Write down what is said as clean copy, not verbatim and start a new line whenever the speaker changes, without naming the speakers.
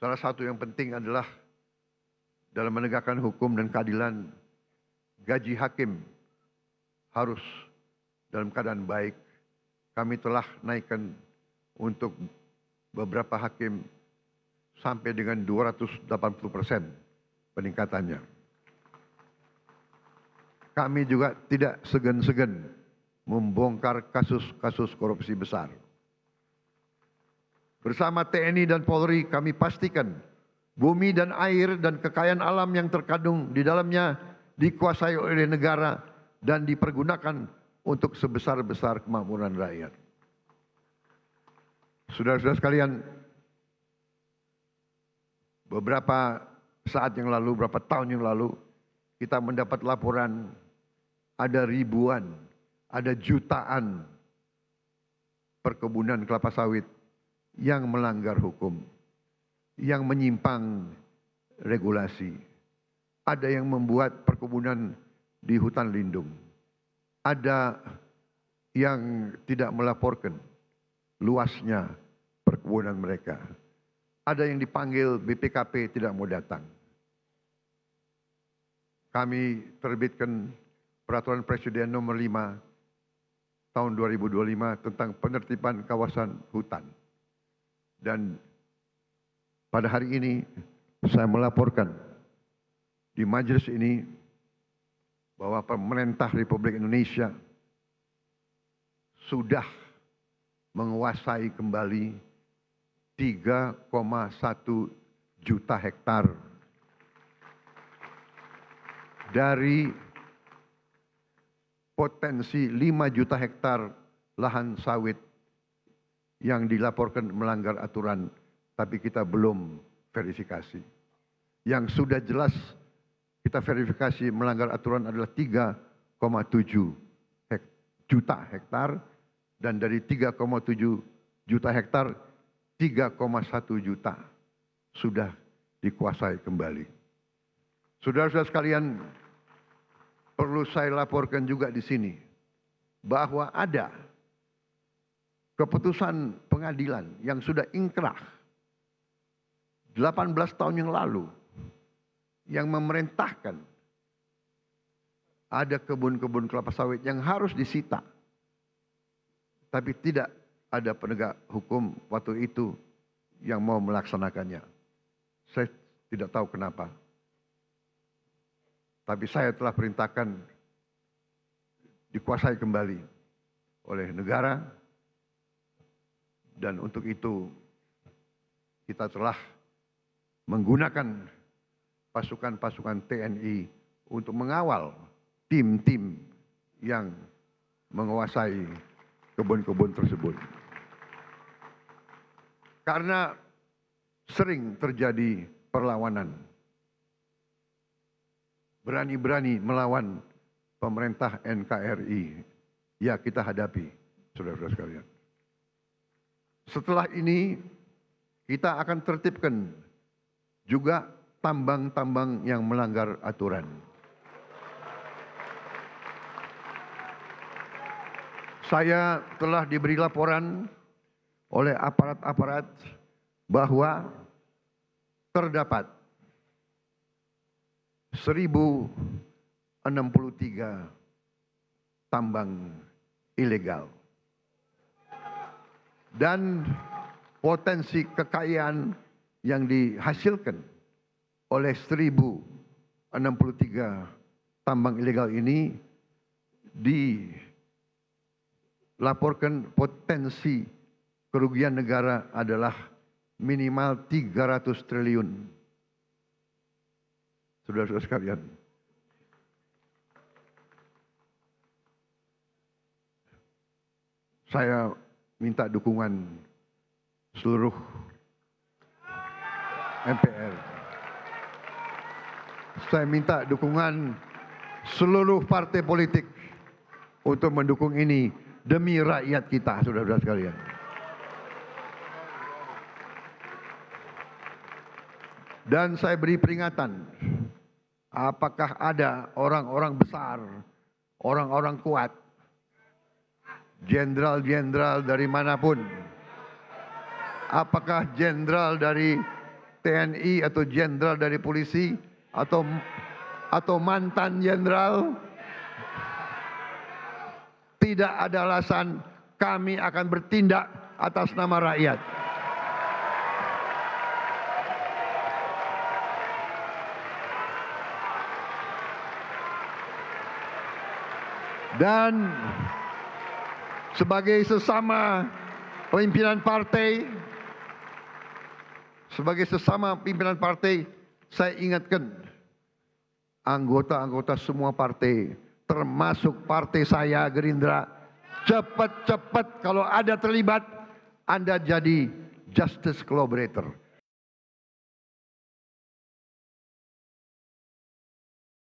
salah satu yang penting adalah dalam menegakkan hukum dan keadilan, gaji hakim harus dalam keadaan baik. Kami telah naikkan untuk beberapa hakim sampai dengan 280% peningkatannya. Kami juga tidak segan-segan membongkar kasus-kasus korupsi besar. Bersama TNI dan Polri kami pastikan bumi dan air dan kekayaan alam yang terkandung di dalamnya dikuasai oleh negara dan dipergunakan untuk sebesar-besar kemakmuran rakyat. Saudara-saudara sekalian, beberapa saat yang lalu, beberapa tahun yang lalu, kita mendapat laporan ada ribuan, ada jutaan perkebunan kelapa sawit yang melanggar hukum, yang menyimpang regulasi. Ada yang membuat perkebunan di hutan lindung. Ada yang tidak melaporkan luasnya perkebunan mereka. Ada yang dipanggil BPKP tidak mau datang. Kami terbitkan Peraturan Presiden Nomor 5 tahun 2025 tentang penertiban kawasan hutan. Dan pada hari ini saya melaporkan di majelis ini bahwa pemerintah Republik Indonesia sudah menguasai kembali 3,1 juta hektar dari potensi 5 juta hektar lahan sawit yang dilaporkan melanggar aturan, tapi kita belum verifikasi. Yang sudah jelas kita verifikasi melanggar aturan adalah 3,7 juta hektar, dan dari 3,7 juta hektar, 3,1 juta sudah dikuasai kembali. Saudara-saudara sekalian, perlu saya laporkan juga di sini bahwa ada keputusan pengadilan yang sudah ingkrah 18 tahun yang lalu yang memerintahkan ada kebun-kebun kelapa sawit yang harus disita. Tapi tidak ada penegak hukum waktu itu yang mau melaksanakannya. Saya tidak tahu kenapa. Tapi saya telah perintahkan dikuasai kembali oleh negara, dan untuk itu kita telah menggunakan pasukan-pasukan TNI untuk mengawal tim-tim yang menguasai kebun-kebun tersebut. Karena sering terjadi perlawanan, berani-berani melawan pemerintah NKRI, ya kita hadapi, saudara-saudara sekalian. Setelah ini kita akan tertibkan juga tambang-tambang yang melanggar aturan. Saya telah diberi laporan oleh aparat-aparat bahwa terdapat 1.063 tambang ilegal. Dan potensi kekayaan yang dihasilkan oleh 1.063 tambang ilegal ini dilaporkan potensi kerugian negara adalah minimal 300 triliun. Saudara-saudara sekalian, saya minta dukungan seluruh MPR. Saya minta dukungan seluruh partai politik untuk mendukung ini demi rakyat kita, saudara-saudara sekalian. Dan saya beri peringatan, apakah ada orang-orang besar, orang-orang kuat, jenderal-jenderal dari manapun, apakah jenderal dari TNI atau jenderal dari polisi atau mantan jenderal, tidak ada alasan kami akan bertindak atas nama rakyat. Dan sebagai sesama pimpinan partai, saya ingatkan anggota-anggota semua partai, termasuk partai saya Gerindra, cepat-cepat kalau ada terlibat, Anda jadi justice collaborator.